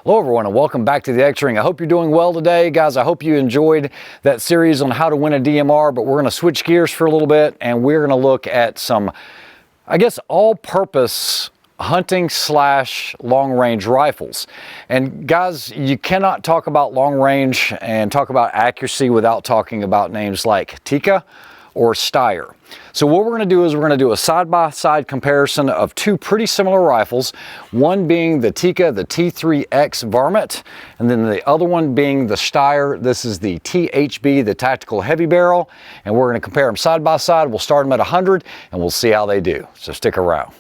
Hello everyone and welcome back to the X-Ring. I hope you're doing well today. Guys, I hope you enjoyed that series on how to win a DMR, but we're going to switch gears for a little bit and we're going to look at some, I guess, all-purpose hunting / long-range rifles. And guys, you cannot talk about long range and talk about accuracy without talking about names like Tikka or Steyr. So what we're going to do is we're going to do a side-by-side comparison of two pretty similar rifles, one being the Tikka, the T3x Varmint, and then the other one being the Steyr. This is the THB, the tactical heavy barrel, and we're going to compare them side by side. We'll start them at 100 and we'll see how they do. So stick around.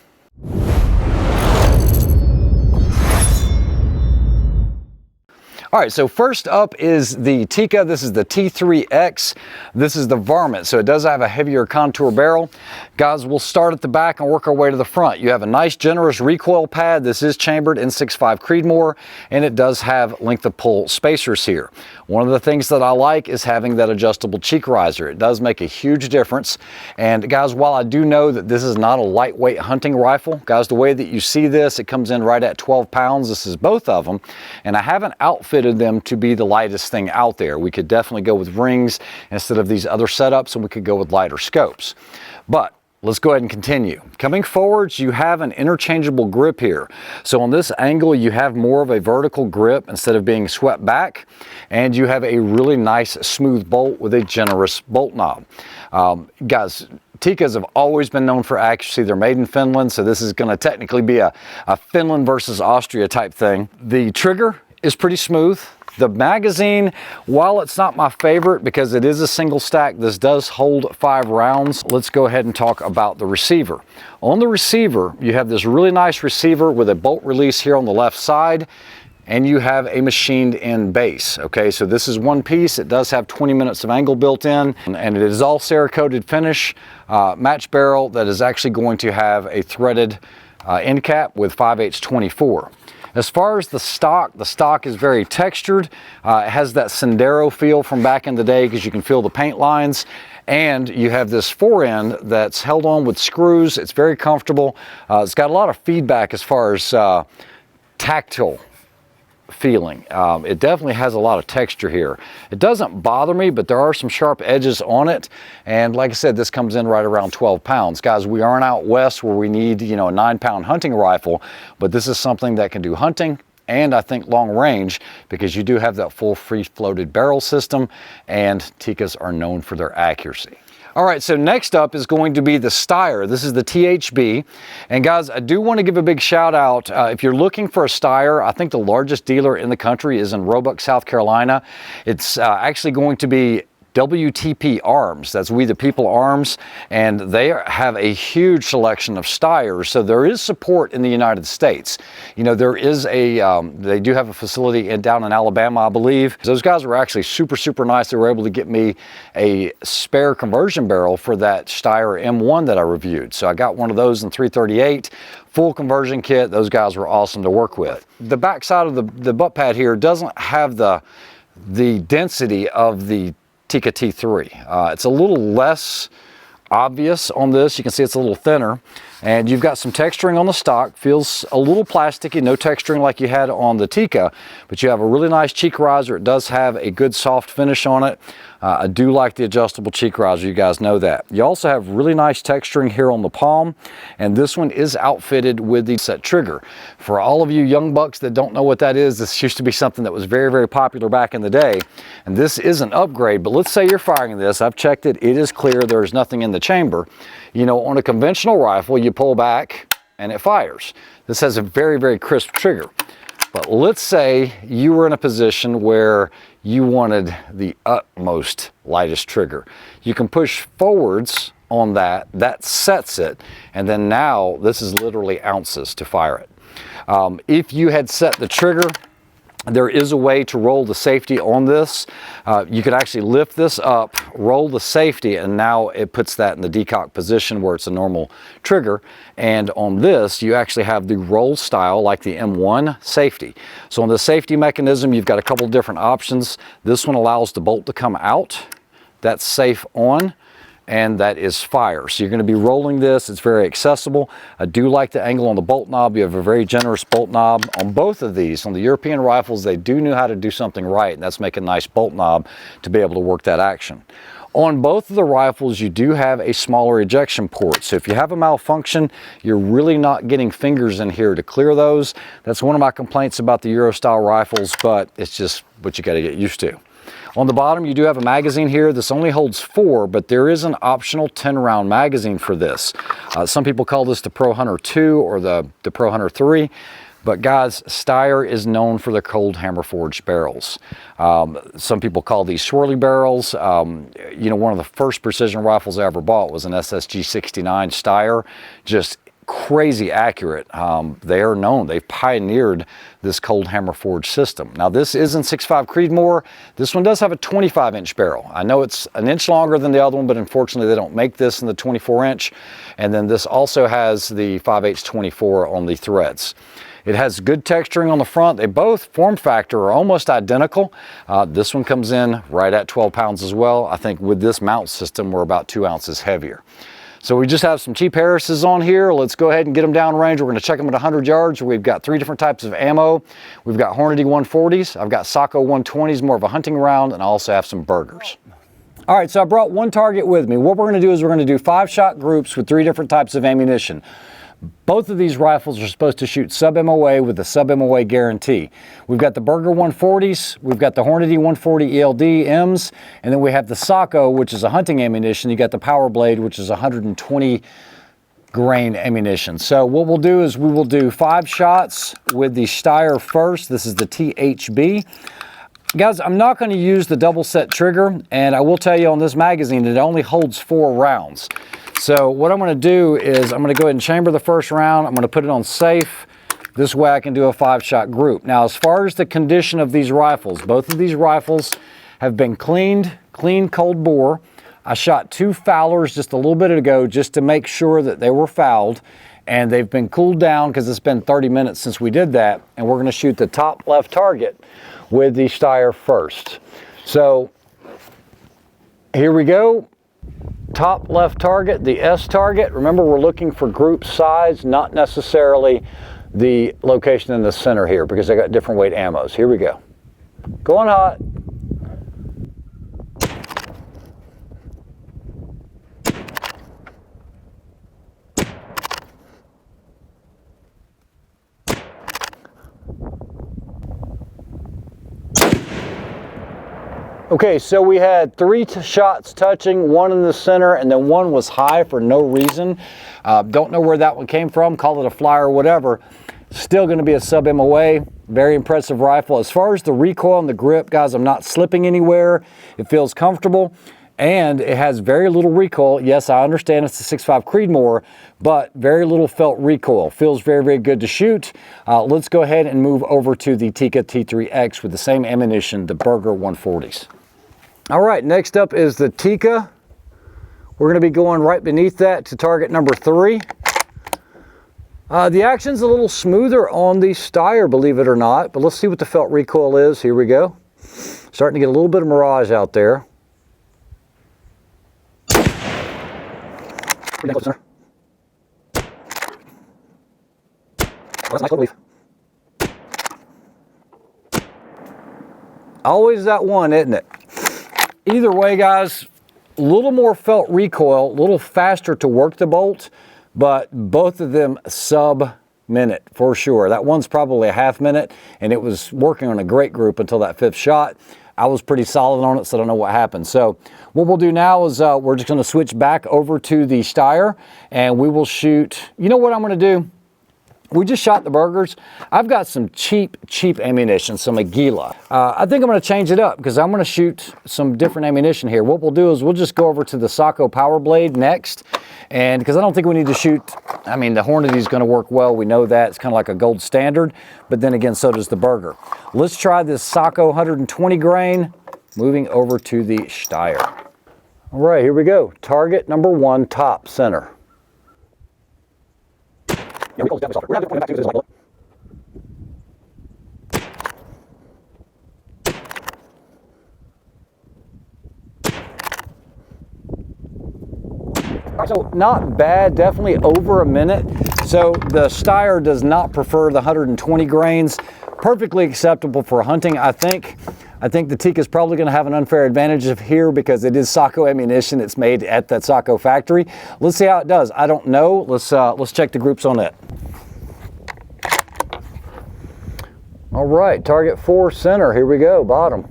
All right, so first up is the Tikka. This is the T3X. This is the Varmint, so it does have a heavier contour barrel. Guys, we'll start at the back and work our way to the front. You have a nice, generous recoil pad. This is chambered in 6.5 Creedmoor, and it does have length of pull spacers here. One of the things that I like is having that adjustable cheek riser. It does make a huge difference. And guys, while I do know that this is not a lightweight hunting rifle, guys, the way that you see this, it comes in right at 12 pounds. This is both of them, and I haven't outfitted them to be the lightest thing out there. We could definitely go with rings instead of these other setups, and we could go with lighter scopes. But let's go ahead and continue. Coming forwards, you have an interchangeable grip here. So on this angle, you have more of a vertical grip instead of being swept back, and you have a really nice smooth bolt with a generous bolt knob. Guys, Tikkas have always been known for accuracy. They're made in Finland, so this is going to technically be a Finland versus Austria type thing. The trigger is pretty smooth. The magazine, while it's not my favorite because it is a single stack, this does hold 5 rounds. Let's go ahead and talk about the receiver. On the receiver, you have this really nice receiver with a bolt release here on the left side, and you have a machined in base. Okay, so this is one piece. It does have 20 minutes of angle built in, and it is all Cerakoted finish, match barrel that is actually going to have a threaded end cap with 5/8 24. As far as the stock is very textured. It has that Sendero feel from back in the day because you can feel the paint lines. And you have this forend that's held on with screws. It's very comfortable. It's got a lot of feedback as far as tactile feeling. It definitely has a lot of texture here. It doesn't bother me, but there are some sharp edges on it. And like I said, this comes in right around 12 pounds. Guys, we aren't out west where we need, you know, a 9-pound hunting rifle, but this is something that can do hunting and I think long range because you do have that full free floated barrel system, and Tikkas are known for their accuracy. All right, so next up is going to be the Steyr. This is the THB. And guys, I do want to give a big shout out. If you're looking for a Steyr, I think the largest dealer in the country is in Roebuck, South Carolina. It's actually going to be WTP Arms. That's We the People Arms, and they have a huge selection of Steyrs, so there is support in the United States. You know, there is a, they do have a facility down in Alabama, I believe. Those guys were actually super nice. They were able to get me a spare conversion barrel for that Steyr M1 that I reviewed. So I got one of those in 338, full conversion kit. Those guys were awesome to work with. The back side of the butt pad here doesn't have the density of the Tikka T3. It's a little less obvious on this. You can see it's a little thinner, and you've got some texturing on the stock. Feels a little plasticky, no texturing like you had on the Tikka, but you have a really nice cheek riser. It does have a good soft finish on it. I do like the adjustable cheek riser, you guys know that. You also have really nice texturing here on the palm, and this one is outfitted with the set trigger. For all of you young bucks that don't know what that is, this used to be something that was very popular back in the day, and this is an upgrade. But let's say you're firing this, I've checked it, it is clear, there's nothing in the chamber. You know, on a conventional rifle, you pull back and it fires. This has a very crisp trigger. But let's say you were in a position where you wanted the utmost lightest trigger. You can push forwards on that, that sets it, and then now this is literally ounces to fire it. If you had set the trigger, there is a way to roll the safety on this. You could actually lift this up, roll the safety, and now it puts that in the decock position where it's a normal trigger. And on this, you actually have the roll style like the M1 safety. So on the safety mechanism, you've got a couple different options. This one allows the bolt to come out. That's safe on. and that is fire. So you're going to be rolling this. It's very accessible. I do like the angle on the bolt knob. You have a very generous bolt knob on both of these. On the European rifles, they do know how to do something right, and that's make a nice bolt knob to be able to work that action. On both of the rifles, you do have a smaller ejection port. So if you have a malfunction, you're really not getting fingers in here to clear those. That's one of my complaints about the Euro style rifles, but it's just what you got to get used to. On the bottom, you do have a magazine here. This only holds 4, but there is an optional 10-round magazine for this. Some people call this the Pro Hunter 2 or the Pro Hunter 3. But guys, Steyr is known for the cold hammer forged barrels. Some people call these swirly barrels. You know, one of the first precision rifles I ever bought was an SSG 69 Steyr. Just crazy accurate. They are known. They've pioneered this cold hammer forged system. Now this isn't 6.5 Creedmoor. This one does have a 25-inch barrel. I know it's an inch longer than the other one, but unfortunately they don't make this in the 24-inch. And then this also has the 5/8 24 on the threads. It has good texturing on the front. They both form factor are almost identical. This one comes in right at 12 pounds as well. I think with this mount system, we're about 2 ounces heavier. So we just have some cheap Harris's on here. Let's go ahead and get them down range. We're going to check them at 100 yards. We've got 3 different types of ammo. We've got Hornady 140s. I've got Sako 120s, more of a hunting round, and I also have some burgers. All right, so I brought one target with me. What we're going to do is we're going to do 5-shot groups with 3 different types of ammunition. Both of these rifles are supposed to shoot sub-MOA with a sub-MOA guarantee. We've got the Burger 140s, we've got the Hornady 140 ELD M's, and then we have the Sako, which is a hunting ammunition. You got the Power Blade, which is 120 grain ammunition. So what we'll do is we will do 5 shots with the Steyr first. This is the THB. Guys, I'm not going to use the double set trigger, and I will tell you on this magazine, it only holds 4 rounds. So what I'm going to do is I'm going to go ahead and chamber the first round. I'm going to put it on safe. This way I can do a 5-shot group. Now, as far as the condition of these rifles, both of these rifles have been clean cold bore. I shot 2 Fowlers just a little bit ago just to make sure that they were fouled, and they've been cooled down because it's been 30 minutes since we did that. And we're going to shoot the top left target with the Steyr first. So here we go. Top left target, the S target. Remember, we're looking for group size, not necessarily the location in the center here, because I got different weight ammos. Here we go. Going hot. Okay, so we had 3 shots touching, 1 in the center, and then 1 was high for no reason. Don't know where that one came from, call it a fly or whatever. Still going to be a sub-MOA, very impressive rifle. As far as the recoil and the grip, guys, I'm not slipping anywhere. It feels comfortable, and it has very little recoil. Yes, I understand it's a 6.5 Creedmoor, but very little felt recoil. Feels very, very good to shoot. Let's go ahead and move over to the Tikka T3x with the same ammunition, the Burger 140s. All right, next up is the Tikka. We're going to be going right beneath that to target number 3. The action's a little smoother on the Steyr, believe it or not, but let's see what the felt recoil is. Here we go. Starting to get a little bit of mirage out there. Always that one, isn't it? Either way, guys, a little more felt recoil, a little faster to work the bolt, but both of them sub-minute for sure. That one's probably a half minute, and it was working on a great group until that 5th shot. I was pretty solid on it, so I don't know what happened. So what we'll do now is we're just going to switch back over to the Steyr, and we will shoot. You know what I'm going to do? We just shot the burgers. I've got some cheap ammunition, some Aguila. I think I'm going to change it up because I'm going to shoot some different ammunition here. What we'll do is we'll just go over to the Sako Power Blade next. And because I don't think we need to shoot, I mean, the Hornady is going to work well. We know that. It's kind of like a gold standard. But then again, so does the Burger. Let's try this Sako 120 grain, moving over to the Steyr. All right, here we go. Target number 1, top center. Yeah, we're going to back to this like right, so not bad, definitely over a minute. So the Steyr does not prefer the 120 grains. Perfectly acceptable for hunting, I think. I think the Tikka is probably going to have an unfair advantage of here because it is Sako ammunition. It's made at that Sako factory. Let's see how it does. I don't know. Let's check the groups on it. All right, target 4 center. Here we go, bottom.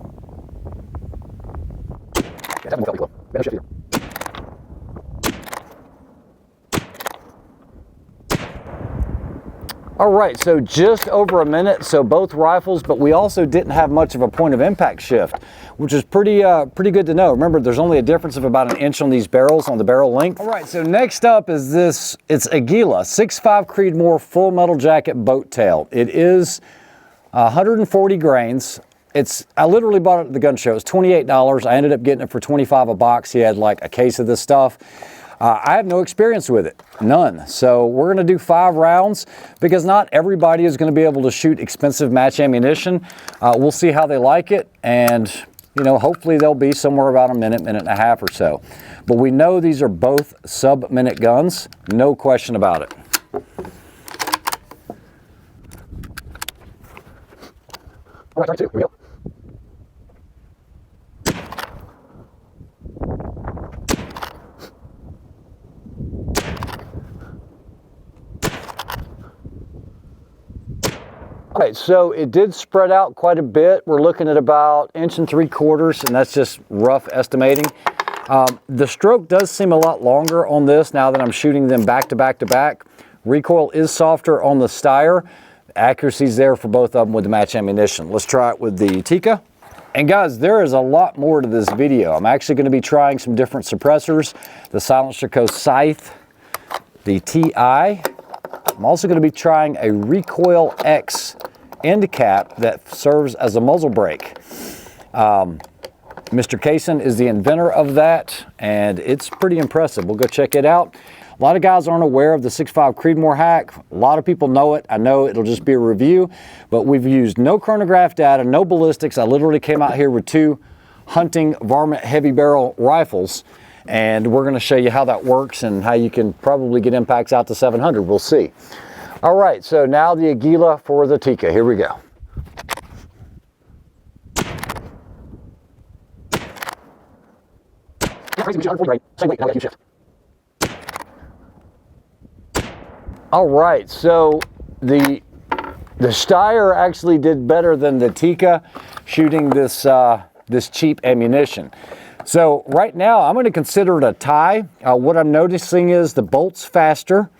All right, so just over a minute, so both rifles, but we also didn't have much of a point of impact shift, which is pretty good to know. Remember, there's only a difference of about 1 inch on these barrels, on the barrel length. All right, so next up is this, it's Aguila 6.5 Creedmoor full metal jacket boat tail. It is 140 grains. I literally bought it at the gun show. It's $28. I ended up getting it for $25 a box. He had like a case of this stuff. I have no experience with it, none. So we're gonna do 5 rounds because not everybody is gonna be able to shoot expensive match ammunition. We'll see how they like it, and you know, hopefully they'll be somewhere about a minute, minute and a half or so. But we know these are both sub-minute guns, no question about it. All right, 2, here we go. All right, so it did spread out quite a bit. We're looking at about 1.75 inches, and that's just rough estimating. The stroke does seem a lot longer on this now that I'm shooting them back to back to back. Recoil is softer on the Steyr. Accuracy's there for both of them with the match ammunition. Let's try it with the Tikka. And guys, there is a lot more to this video. I'm actually going to be trying some different suppressors. The Silencer Co. Scythe, the TI. I'm also going to be trying a Recoil-X end cap that serves as a muzzle brake. Mr. Kaysen is the inventor of that, and it's pretty impressive. We'll go check it out. A lot of guys aren't aware of the 6.5 Creedmoor hack. A lot of people know it. I know it'll just be a review, but we've used no chronograph data, no ballistics. I literally came out here with 2 hunting Varmint heavy barrel rifles, and we're going to show you how that works and how you can probably get impacts out to 700. We'll see. All right, so now the Aguila for the Tikka. Here we go. All right, so the Steyr actually did better than the Tikka shooting this this cheap ammunition. So right now I'm going to consider it a tie. What I'm noticing is the bolt's faster,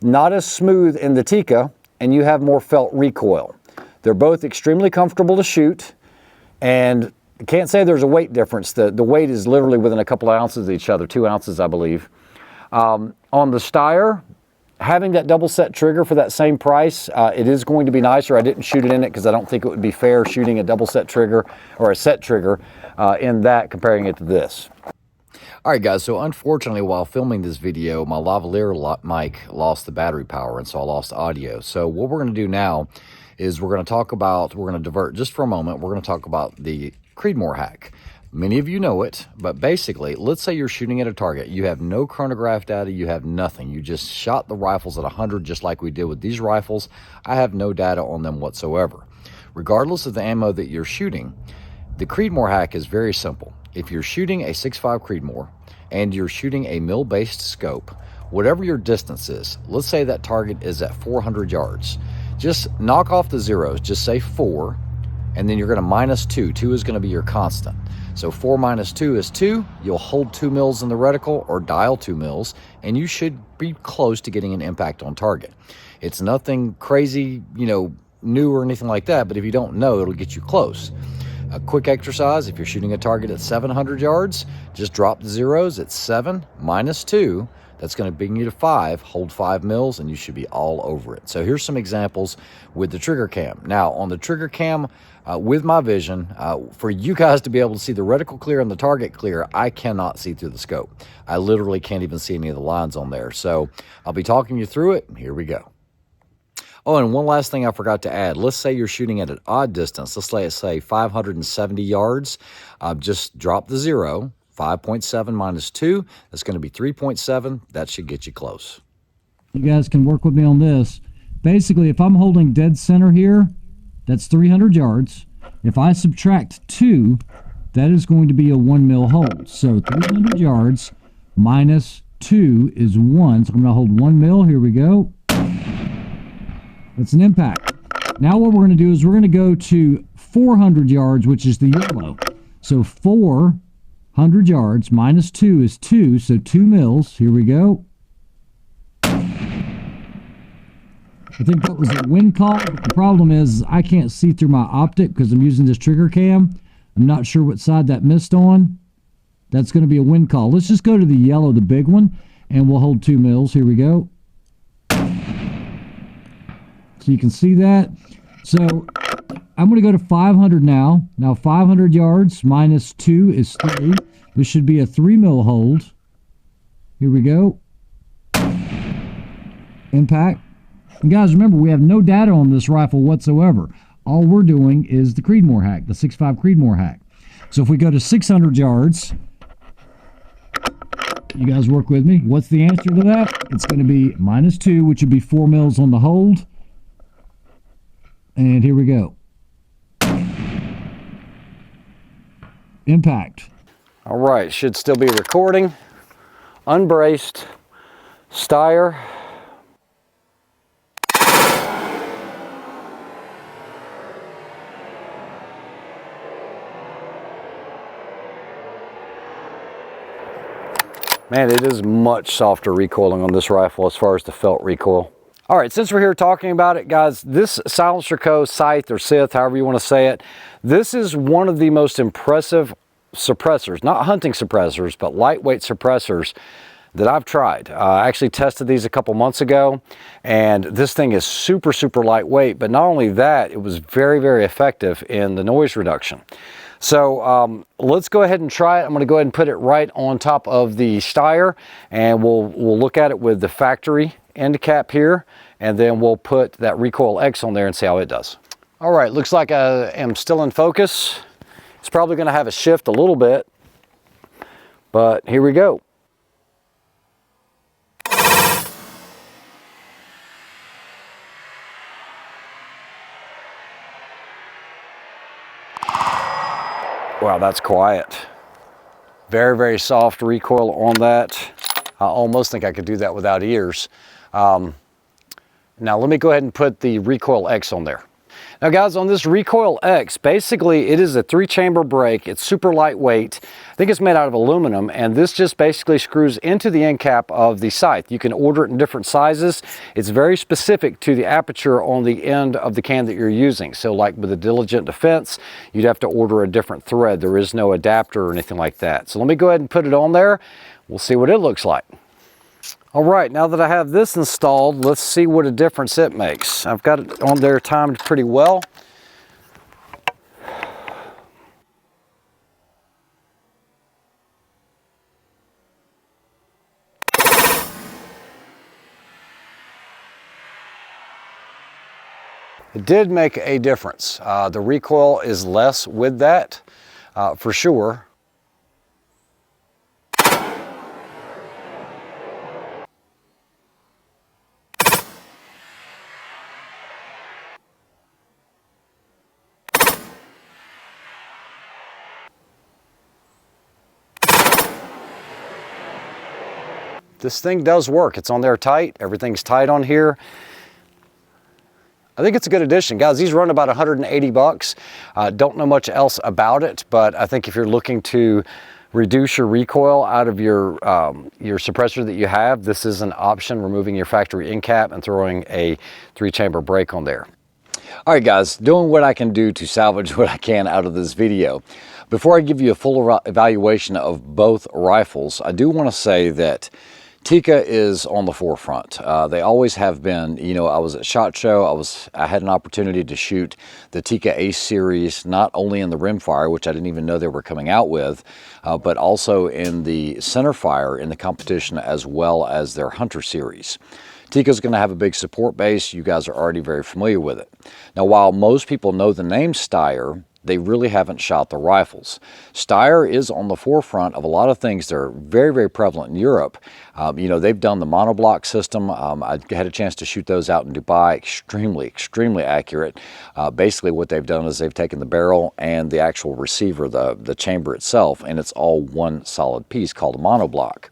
not as smooth in the Tikka, and you have more felt recoil. They're both extremely comfortable to shoot, and I can't say there's a weight difference. The weight is literally within a couple of ounces of each other, 2 ounces, I believe. On the Steyr, having that double set trigger for that same price, it is going to be nicer. I didn't shoot it in it because I don't think it would be fair shooting a double set trigger or a set trigger in that, comparing it to this. All right, guys, so unfortunately, while filming this video, my lavalier mic lost the battery power, and so I lost audio. So what we're going to do now is we're going to divert just for a moment. We're going to talk about the Creedmoor hack. Many of you know it, but basically, let's say you're shooting at a target. You have no chronograph data, you have nothing. You just shot the rifles at 100 just like we did with these rifles. I have no data on them whatsoever. Regardless of the ammo that you're shooting, the Creedmoor hack is very simple. If you're shooting a 6.5 Creedmoor and you're shooting a mill-based scope, whatever your distance is, let's say that target is at 400 yards. Just knock off the zeros, just say 4, and then you're going to -2. 2 is going to be your constant. So 4 minus 2 is 2. You'll hold 2 mils in the reticle or dial 2 mils, and you should be close to getting an impact on target. It's nothing crazy, new or anything like that, but if you don't know, it'll get you close. A quick exercise, if you're shooting a target at 700 yards, just drop the zeros at 7 minus 2. That's going to bring you to 5, hold 5 mils, and you should be all over it. So here's some examples with the trigger cam. Now, on the trigger cam, with my vision, for you guys to be able to see the reticle clear and the target clear, I cannot see through the scope. I literally can't even see any of the lines on there. So I'll be talking you through it. Here we go. Oh, and one last thing I forgot to add. Let's say you're shooting at an odd distance. Let's say 570 yards. Just drop the 0. 5.7 minus 2, that's going to be 3.7. That should get you close. You guys can work with me on this. Basically, if I'm holding dead center here, that's 300 yards. If I subtract 2, that is going to be a 1 mil hold. So 300 yards minus 2 is 1. So I'm going to hold 1 mil. Here we go. That's an impact. Now what we're going to do is we're going to go to 400 yards, which is the yellow. So 400 yards minus 2 is 2. So 2 mils. Here we go. I think that was a wind call, but the problem is I can't see through my optic because I'm using this trigger cam. I'm not sure what side that missed on. That's going to be a wind call. Let's just go to the yellow, the big one, and we'll hold 2 mils. Here we go. So you can see that. So I'm going to go to 500 now. Now 500 yards minus 2 is 3. This should be a 3 mil hold. Here we go. Impact. And guys, remember, we have no data on this rifle whatsoever. All we're doing is the Creedmoor hack, the 6.5 Creedmoor hack. So if we go to 600 yards, you guys work with me. What's the answer to that? It's going to be minus 2, which would be 4 mils on the hold. And here we go. Impact. All right, should still be recording. Unbraced. Steyr. Man, it is much softer recoiling on this rifle as far as the felt recoil. All right, since we're here talking about it, guys, this Silencer Co. Scythe or Scythe, however you want to say it, this is one of the most impressive suppressors, not hunting suppressors, but lightweight suppressors that I've tried. I actually tested these a couple months ago, and this thing is super, super lightweight, but not only that, it was very, very effective in the noise reduction. So let's go ahead and try it. I'm going to go ahead and put it right on top of the Steyr, and we'll look at it with the factory end cap here, and then we'll put that Recoil-X on there and see how it does. All right, looks like I am still in focus. It's probably going to have a shift a little bit, but here we go. Wow, that's quiet. Very, very soft recoil on that. I almost think I could do that without ears. Now let me go ahead and put the Recoil-X on there. Now guys, on this Recoil-X, basically it is a 3-chamber brake. It's super lightweight. I think it's made out of aluminum, and this just basically screws into the end cap of the Scythe. You can order it in different sizes. It's very specific to the aperture on the end of the can that you're using. So like with the Diligent Defense, you'd have to order a different thread. There is no adapter or anything like that. So let me go ahead and put it on there. We'll see what it looks like. All right, now that I have this installed, let's see what a difference it makes. I've got it on there timed pretty well. It did make a difference. The recoil is less with that, for sure. This thing does work. It's on there tight. Everything's tight on here. I think it's a good addition. Guys, these run about 180 bucks. Don't know much else about it, but I think if you're looking to reduce your recoil out of your suppressor that you have, this is an option, removing your factory end cap and throwing a 3-chamber brake on there. All right, guys, doing what I can do to salvage what I can out of this video. Before I give you a full evaluation of both rifles, I do want to say that Tikka is on the forefront. They always have been. You know, I was at SHOT Show. I had an opportunity to shoot the Tikka Ace series, not only in the rimfire, which I didn't even know they were coming out with, but also in the centerfire in the competition, as well as their Hunter series. Tikka's going to have a big support base. You guys are already very familiar with it. Now, while most people know the name Steyr, they really haven't shot the rifles. Steyr is on the forefront of a lot of things that are very, very prevalent in Europe. You know, they've done the monoblock system. I had a chance to shoot those out in Dubai. Extremely accurate. Basically what they've done is they've taken the barrel and the actual receiver, the chamber itself, and it's all one solid piece called a monoblock.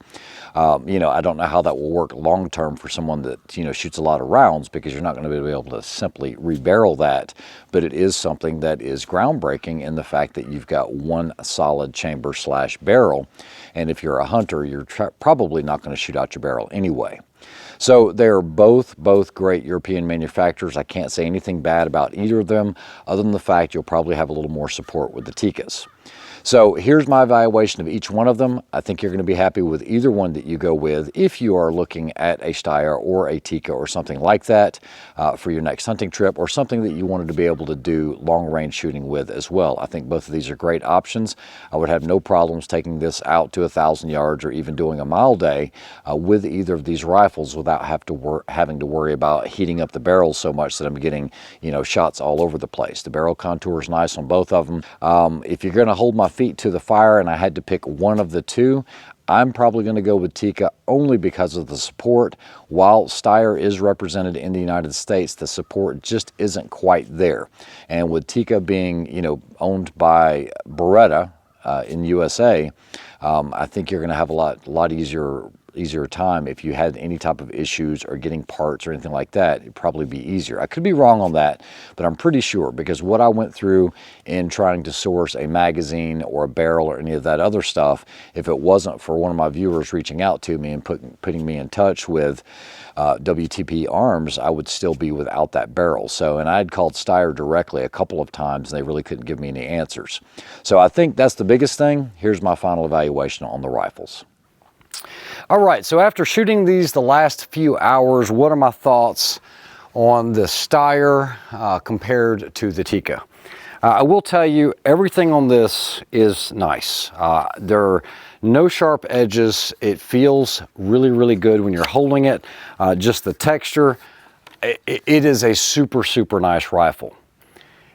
You know, I don't know how that will work long term for someone that, you know, shoots a lot of rounds, because you're not going to be able to simply rebarrel that. But it is something that is groundbreaking in the fact that you've got one solid chamber / barrel. And if you're a hunter, you're probably not going to shoot out your barrel anyway. So they're both great European manufacturers. I can't say anything bad about either of them, other than the fact you'll probably have a little more support with the Tikkas. So here's my evaluation of each one of them. I think you're going to be happy with either one that you go with if you are looking at a Steyr or a Tikka or something like that for your next hunting trip, or something that you wanted to be able to do long range shooting with as well. I think both of these are great options. I would have no problems taking this out to 1,000 yards or even doing a mile day with either of these rifles without having to worry about heating up the barrels so much that I'm getting, you know, shots all over the place. The barrel contour is nice on both of them. If you're going to hold my feet to the fire and I had to pick one of the two, I'm probably going to go with Tikka only because of the support. While Steyr is represented in the United States, the support just isn't quite there. And with Tikka being, you know, owned by Beretta in USA, I think you're going to have a lot easier time if you had any type of issues or getting parts or anything like that. It'd probably be easier. I could be wrong on that, but I'm pretty sure, because what I went through in trying to source a magazine or a barrel or any of that other stuff, if it wasn't for one of my viewers reaching out to me and putting me in touch with WTP Arms, I would still be without that barrel. So, and I had called Steyr directly a couple of times and they really couldn't give me any answers. So I think that's the biggest thing. Here's my final evaluation on the rifles. All right, so after shooting these the last few hours, what are my thoughts on the Steyr compared to the Tikka? I will tell you, everything on this is nice. There are no sharp edges. It feels really good when you're holding it. Just the texture, it is a super nice rifle.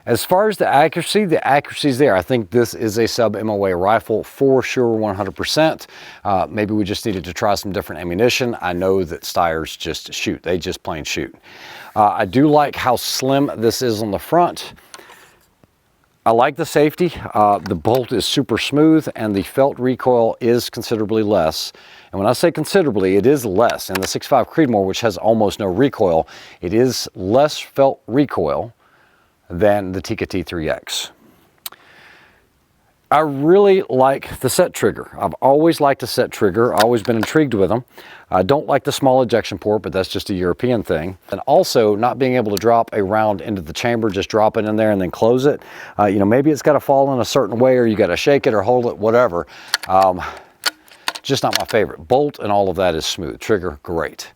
As far as the accuracy's there. I think this is a sub-MOA rifle for sure, 100%. Maybe we just needed to try some different ammunition. I know that Steyrs just shoot. They just plain shoot. I do like how slim this is on the front. I like the safety. The bolt is super smooth and the felt recoil is considerably less. And when I say considerably, it is less. In the 6.5 Creedmoor, which has almost no recoil, it is less felt recoil than the Tikka T3x. I really like the set trigger. I've always liked the set trigger, always been intrigued with them. I don't like the small ejection port, but that's just a European thing. And also not being able to drop a round into the chamber, just drop it in there and then close it. You know, maybe it's got to fall in a certain way, or you got to shake it or hold it, whatever. Just not my favorite. Bolt and all of that is smooth. Trigger, great.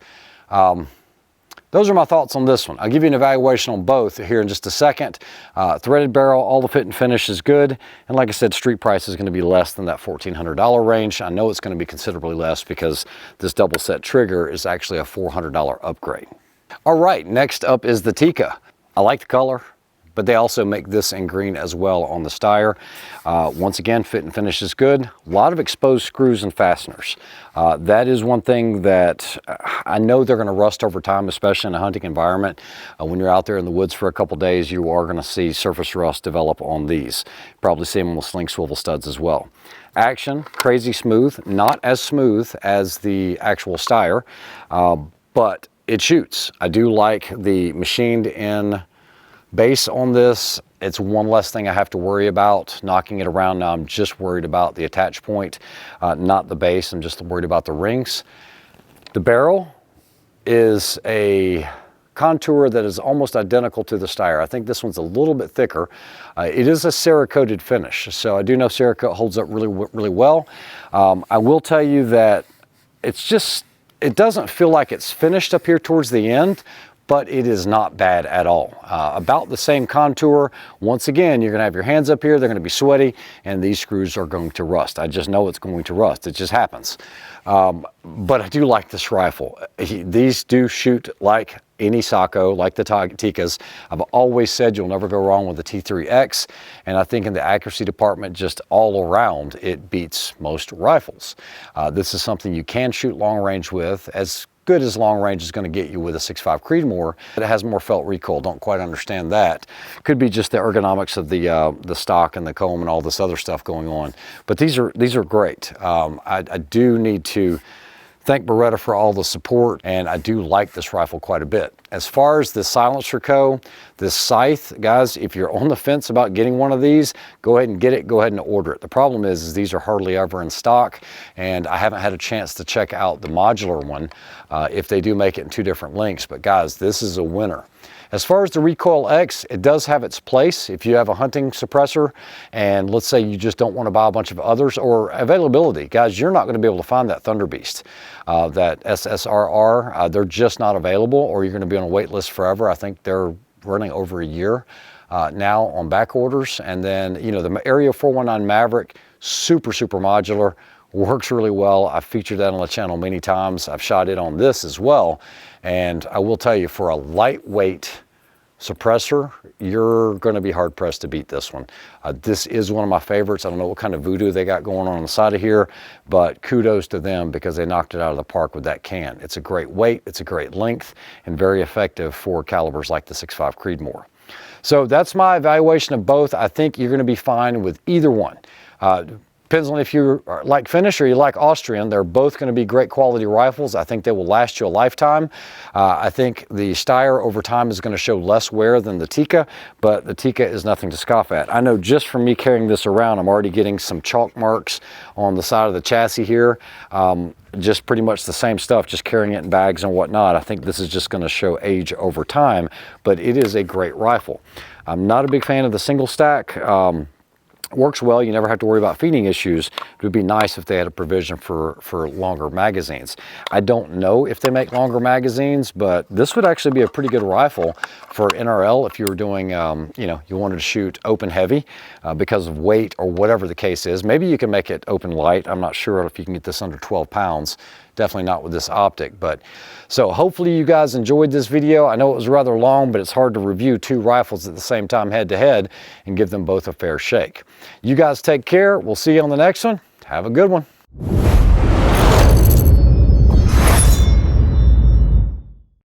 Those are my thoughts on this one. I'll give you an evaluation on both here in just a second. Threaded barrel, all the fit and finish is good. And like I said, street price is going to be less than that $1,400 range. I know it's going to be considerably less because this double set trigger is actually a $400 upgrade. All right, next up is the Tikka. I like the color, but they also make this in green as well on the Steyr. Once again, fit and finish is good. A lot of exposed screws and fasteners. That is one thing that I know they're going to rust over time, especially in a hunting environment. When you're out there in the woods for a couple days, you are going to see surface rust develop on these. Probably see them on the sling swivel studs as well. Action, crazy smooth. Not as smooth as the actual Steyr, but it shoots. I do like the machined in base on this. It's one less thing I have to worry about knocking it around. Now I'm just worried about the attach point, not the base. I'm just worried about the rings. The barrel is a contour that is almost identical to the Steyr. I think this one's a little bit thicker. It is a Cerakoted finish, so I do know Cerakote holds up really well. I will tell you that it doesn't feel like it's finished up here towards the end, but it is not bad at all. About the same contour. Once again, you're gonna have your hands up here, they're gonna be sweaty, and these screws are going to rust. I just know it's going to rust, it just happens. But I do like this rifle. These do shoot like any Sako, like the Tikkas. I've always said you'll never go wrong with the T3X, and I think in the accuracy department, just all around, it beats most rifles. This is something you can shoot long range with, as good as long range is going to get you with a 6.5 Creedmoor. It has more felt recoil. Don't quite understand that. Could be just the ergonomics of the stock and the comb and all this other stuff going on. But these are great. I do need to thank Beretta for all the support, and I do like this rifle quite a bit. As far as the silencer go, this Scythe, guys, if you're on the fence about getting one of these, go ahead and get it, go ahead and order it. The problem is these are hardly ever in stock, and I haven't had a chance to check out the modular one if they do make it in 2 different lengths. But guys, this is a winner. As far as the Recoil-X, it does have its place if you have a hunting suppressor, and let's say you just don't want to buy a bunch of others, or availability. Guys, you're not going to be able to find that Thunder Beast, that SSRR. They're just not available, or you're going to be on a wait list forever. I think they're running over a year now on back orders. And then, you know, the Area 419 Maverick, super modular, works really well. I've featured that on the channel many times. I've shot it on this as well. And I will tell you, for a lightweight suppressor, you're going to be hard pressed to beat this one. This is one of my favorites. I don't know what kind of voodoo they got going on the side of here, but kudos to them because they knocked it out of the park with that can. It's a great weight, it's a great length, and very effective for calibers like the 6.5 Creedmoor. So that's my evaluation of both. I think you're going to be fine with either one. Depends on if you like Finnish or you like Austrian. They're both going to be great quality rifles. I think they will last you a lifetime. I think the Steyr over time is going to show less wear than the Tikka, but the Tikka is nothing to scoff at. I know just from me carrying this around, I'm already getting some chalk marks on the side of the chassis here. Just pretty much the same stuff, just carrying it in bags and whatnot. I think this is just going to show age over time, but it is a great rifle. I'm not a big fan of the single stack. Works well, you never have to worry about feeding issues. It would be nice if they had a provision for longer magazines. I don't know if they make longer magazines, but this would actually be a pretty good rifle for NRL if you were doing, you know, you wanted to shoot open heavy because of weight or whatever the case is. Maybe you can make it open light. I'm not sure if you can get this under 12 pounds. Definitely not with this optic. But so hopefully you guys enjoyed this video. I know it was rather long, but it's hard to review 2 rifles at the same time head to head and give them both a fair shake. You guys take care. We'll see you on the next one. Have a good one.